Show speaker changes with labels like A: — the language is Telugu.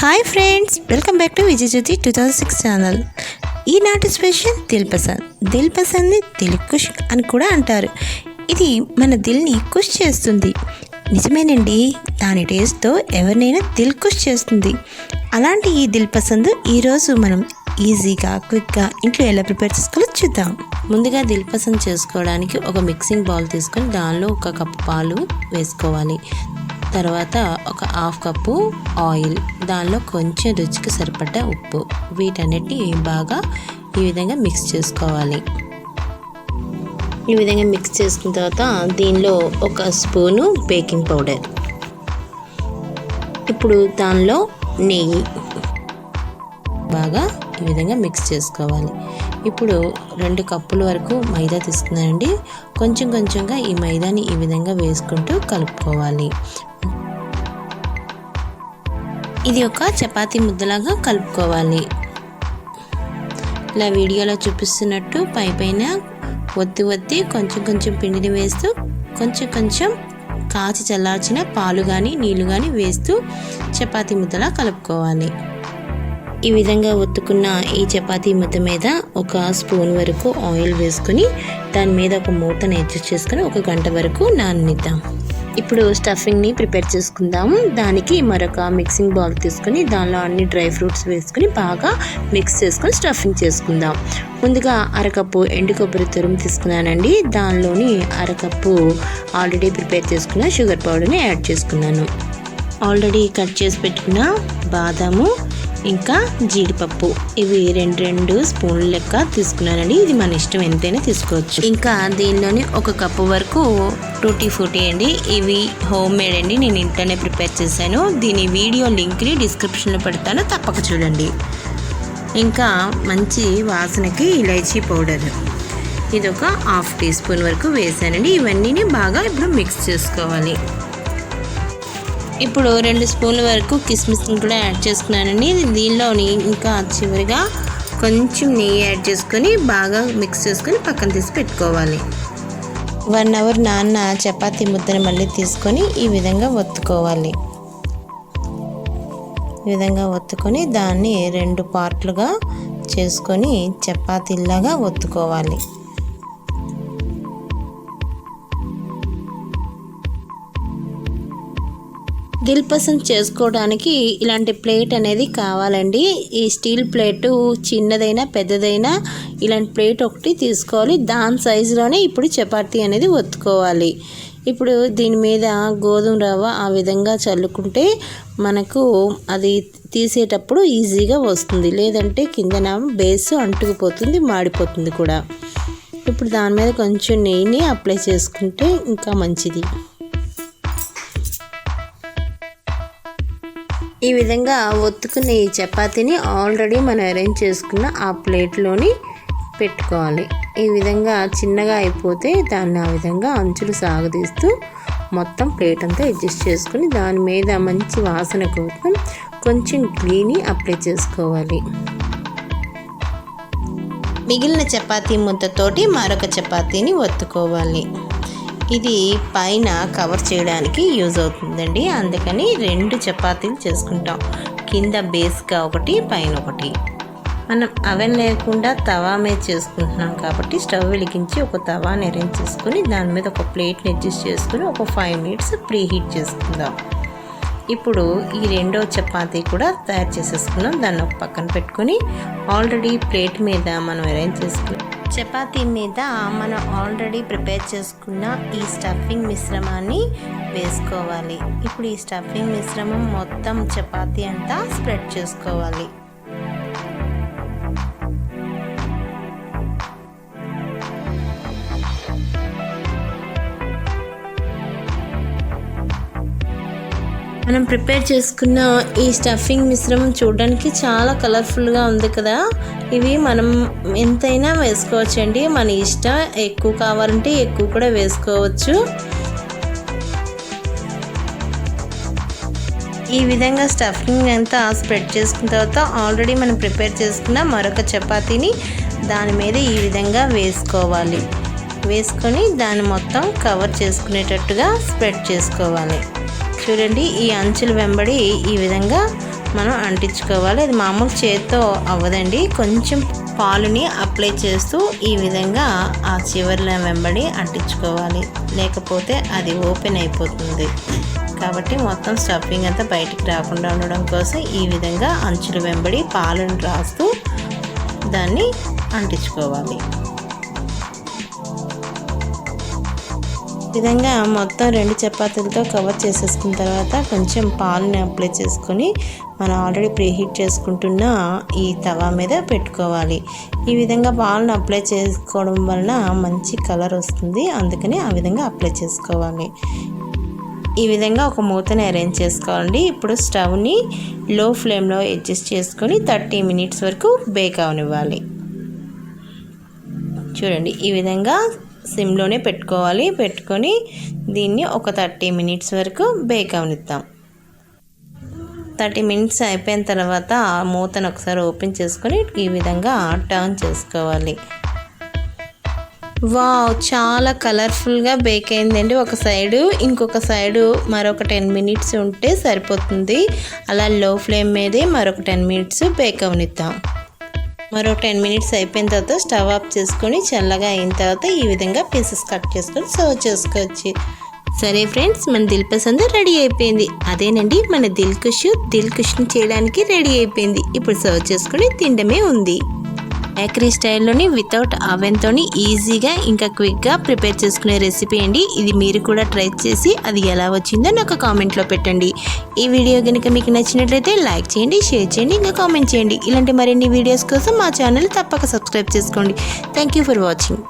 A: Hi friends, welcome back to Vijaya Jyothi 2006 channel. ఈనాటి స్పెషల్ దిల్పసంద్. దిల్పసంద్ని దిల్కుష్ అని కూడా అంటారు. ఇది మన దిల్ని కుష్ చేస్తుంది. నిజమేనండి, దాని టేస్ట్తో ఎవరినైనా దిల్కుష్ చేస్తుంది. అలాంటి ఈ దిల్పసంద్ ఈరోజు మనం ఈజీగా క్విక్గా ఇంట్లో ఎలా ప్రిపేర్ చేసుకోవాలో చూద్దాం. ముందుగా దిల్పసంద్ చేసుకోవడానికి ఒక మిక్సింగ్ బౌల్ తీసుకొని దానిలో 1 కప్పు పాలు వేసుకోవాలి. తర్వాత ఒక 1/2 కప్పు ఆయిల్, దానిలో కొంచెం రుచికి సరిపడ్డ ఉప్పు, వీటన్నిటిని బాగా ఈ విధంగా మిక్స్ చేసుకోవాలి. ఈ విధంగా మిక్స్ చేసుకున్న తర్వాత దీనిలో 1 స్పూను బేకింగ్ పౌడర్, ఇప్పుడు దానిలో నెయ్యి బాగా ఈ విధంగా మిక్స్ చేసుకోవాలి. ఇప్పుడు 2 కప్పుల వరకు మైదా తీసుకున్నానండి. కొంచెం కొంచెంగా ఈ మైదాని ఈ విధంగా వేసుకుంటూ కలుపుకోవాలి. ఇది ఒక చపాతీ ముద్దలాగా కలుపుకోవాలి. ఇలా వీడియోలో చూపిస్తున్నట్టు పైన ఒత్తి కొంచెం కొంచెం పిండిని వేస్తూ కొంచెం కొంచెం కాచి చల్లార్చిన పాలు కానీ నీళ్ళు కానీ వేస్తూ చపాతీ ముద్దలా కలుపుకోవాలి. ఈ విధంగా ఒత్తుకున్న ఈ చపాతీ ముద్ద మీద 1 స్పూన్ వరకు ఆయిల్ వేసుకొని దాని మీద ఒక మూతను అడ్జస్ట్ చేసుకొని 1 గంట వరకు నాననిద్దాం. ఇప్పుడు స్టఫింగ్ని ప్రిపేర్ చేసుకుందాము. దానికి మరొక మిక్సింగ్ బౌల్ తీసుకొని దానిలో అన్ని డ్రై ఫ్రూట్స్ వేసుకొని బాగా మిక్స్ చేసుకొని స్టఫింగ్ చేసుకుందాం. ముందుగా 1/2 కప్పు ఎండు కొబ్బరి తురుము తీసుకున్నానండి. దానిలోని 1/2 కప్పు ఆల్రెడీ ప్రిపేర్ చేసుకున్న షుగర్ పౌడర్ని యాడ్ చేసుకున్నాను. ఆల్రెడీ కట్ చేసి పెట్టుకున్న బాదాము ఇంకా జీడిపప్పు, ఇవి 2 స్పూన్ల లెక్క తీసుకున్నానండి. ఇది మన ఇష్టం, ఎంతైనా తీసుకోవచ్చు. ఇంకా దీనిలోని 1 కప్పు వరకు టూటీ ఫ్రూటీ అండి. ఇవి హోమ్ మేడ్ అండి, నేను ఇంట్లోనే ప్రిపేర్ చేశాను. దీని వీడియో లింక్ని డిస్క్రిప్షన్లో పెడతాను, తప్పక చూడండి. ఇంకా మంచి వాసనకి ఇలైచీ పౌడర్, ఇది ఒక 1/2 టీ స్పూన్ వరకు వేసానండి. ఇవన్నీ బాగా ఇప్పుడు మిక్స్ చేసుకోవాలి. ఇప్పుడు 2 స్పూన్ల వరకు కిస్మిస్ని కూడా యాడ్ చేసుకున్నానండి. దీనిలోని ఇంకా చివరిగా కొంచెం నెయ్యి యాడ్ చేసుకొని బాగా మిక్స్ చేసుకొని పక్కన తీసి పెట్టుకోవాలి. 1 అవర్ నాన్న చపాతీ ముద్దను మళ్ళీ తీసుకొని ఈ విధంగా ఒత్తుకోవాలి. ఈ విధంగా ఒత్తుకొని దాన్ని 2 పార్ట్లుగా చేసుకొని చపాతీలాగా ఒత్తుకోవాలి. దిల్పసంద్ చేసుకోవడానికి ఇలాంటి ప్లేట్ అనేది కావాలండి. ఈ స్టీల్ ప్లేటు చిన్నదైనా పెద్దదైనా ఇలాంటి ప్లేట్ ఒకటి తీసుకోవాలి. దాని సైజులోనే ఇప్పుడు చపాతీ అనేది ఒత్తుకోవాలి. ఇప్పుడు దీని మీద గోధుమ రవ్వ ఆ విధంగా చల్లుకుంటే మనకు అది తీసేటప్పుడు ఈజీగా వస్తుంది. లేదంటే కిందన బేస్ అంటుకుపోతుంది, మాడిపోతుంది కూడా. ఇప్పుడు దాని మీద కొంచెం నెయ్యిని అప్లై చేసుకుంటే ఇంకా మంచిది. ఈ విధంగా ఒత్తుకున్న ఈ చపాతీని ఆల్రెడీ మనం అరేంజ్ చేసుకున్న ఆ ప్లేట్లోని పెట్టుకోవాలి. ఈ విధంగా చిన్నగా అయిపోతే దాన్ని ఆ విధంగా అంచులు సాగదీస్తూ మొత్తం ప్లేట్ అంతా అడ్జస్ట్ చేసుకుని దాని మీద మంచి వాసన కోసం కొంచెం గీని అప్లై చేసుకోవాలి. మిగిలిన చపాతీ ముద్దతోటి మరొక చపాతీని ఒత్తుకోవాలి. ఇది పైన కవర్ చేయడానికి యూజ్ అవుతుందండి, అందుకని 2 చపాతీలు చేసుకుంటాం. కింద బేస్గా ఒకటి, పైన ఒకటి. మనం అవెన్ లేకుండా తవా మీద చేసుకుంటున్నాం కాబట్టి స్టవ్ వెలిగించి ఒక తవాని అరేంజ్ చేసుకొని దాని మీద ఒక ప్లేట్ని అడ్జస్ట్ చేసుకుని ఒక 5 మినిట్స్ ప్రీ హీట్ చేసుకుందాం. ఇప్పుడు ఈ 2వ చపాతీ కూడా తయారు చేసేసుకున్నాం. దాన్ని ఒక పక్కన పెట్టుకొని ఆల్రెడీ ప్లేట్ మీద మనం అరేంజ్ చేసుకుని చపాతీ మీద మనం ఆల్రెడీ ప్రిపేర్ చేసుకున్న ఈ స్టఫింగ్ మిశ్రమాన్ని వేసుకోవాలి. ఇప్పుడు ఈ స్టఫింగ్ మిశ్రమం మొత్తం చపాతీ అంతా స్ప్రెడ్ చేసుకోవాలి. మనం ప్రిపేర్ చేసుకున్న ఈ స్టఫింగ్ మిశ్రమం చూడడానికి చాలా కలర్ఫుల్గా ఉంది కదా. ఇవి మనం ఎంతైనా వేసుకోవచ్చు అండి, మన ఇష్టం. ఎక్కువ కావాలంటే ఎక్కువ కూడా వేసుకోవచ్చు. ఈ విధంగా స్టఫింగ్ అంతా స్ప్రెడ్ చేసుకున్న తర్వాత ఆల్రెడీ మనం ప్రిపేర్ చేసుకున్న మరొక చపాతీని దాని మీద ఈ విధంగా వేసుకోవాలి. వేసుకొని దాన్ని మొత్తం కవర్ చేసుకునేటట్టుగా స్ప్రెడ్ చేసుకోవాలి. చూడండి, ఈ అంచుల వెంబడి ఈ విధంగా మనం అంటించుకోవాలి. అది మామూలు చేత్తో అవ్వదండి, కొంచెం పాలుని అప్లై చేస్తూ ఈ విధంగా ఆ చివర్ల వెంబడి అంటించుకోవాలి, లేకపోతే అది ఓపెన్ అయిపోతుంది. కాబట్టి మొత్తం స్టఫింగ్ అంతా బయటికి రాకుండా ఉండడం కోసం ఈ విధంగా అంచుల వెంబడి పాలను రాస్తూ దాన్ని అంటించుకోవాలి. ఈ విధంగా మొత్తం 2 చపాతీలతో కవర్ చేసేసుకున్న తర్వాత కొంచెం పాలని అప్లై చేసుకొని మనం ఆల్రెడీ ప్రీహీట్ చేసుకుంటున్న ఈ తవా మీద పెట్టుకోవాలి. ఈ విధంగా పాలను అప్లై చేసుకోవడం వలన మంచి కలర్ వస్తుంది, అందుకని ఆ విధంగా అప్లై చేసుకోవాలి. ఈ విధంగా ఒక మూతని అరేంజ్ చేసుకోవాలండి. ఇప్పుడు స్టవ్ని లో ఫ్లేమ్లో అడ్జస్ట్ చేసుకొని 30 మినిట్స్ వరకు బేక్ అవనివ్వాలి. చూడండి, ఈ విధంగా సిమ్లోనే పెట్టుకోవాలి. పెట్టుకొని దీన్ని ఒక 30 మినిట్స్ వరకు బేక్ అవనిద్దాం. 30 మినిట్స్ అయిపోయిన తర్వాత ఆ మూతను ఒకసారి ఓపెన్ చేసుకొని ఈ విధంగా టర్న్ చేసుకోవాలి. వావ్, చాలా కలర్ఫుల్గా బేక్ అయిందండి. ఒక సైడు, ఇంకొక సైడు మరొక 10 మినిట్స్ ఉంటే సరిపోతుంది. అలా లో ఫ్లేమ్ మీదే మరొక 10 మినిట్స్ బేక్ అవనిద్దాం. మరో 10 మినిట్స్ అయిపోయిన తర్వాత స్టవ్ ఆఫ్ చేసుకొని చల్లగా అయిన తర్వాత ఈ విధంగా పీసెస్ కట్ చేసుకొని సర్వ్ చేసుకోవచ్చు. సరే ఫ్రెండ్స్, మన దిల్పసంద్ రెడీ అయిపోయింది. అదేనండి మన దిల్కుష్ని చేయడానికి రెడీ అయిపోయింది. ఇప్పుడు సర్వ్ చేసుకొని తినడమే ఉంది. బేకరీ స్టైల్లోని వితౌట్ అవెన్తోని ఈజీగా ఇంకా క్విక్గా ప్రిపేర్ చేసుకునే రెసిపీ అండి. ఇది మీరు కూడా ట్రై చేసి అది ఎలా వచ్చిందో నాకు కామెంట్లో పెట్టండి. ఈ వీడియో కనుక మీకు నచ్చినట్లయితే లైక్ చేయండి, షేర్ చేయండి, ఇంకా కామెంట్ చేయండి. ఇలాంటి మరిన్ని వీడియోస్ కోసం మా ఛానల్ తప్పక సబ్స్క్రైబ్ చేసుకోండి. Thank you for watching.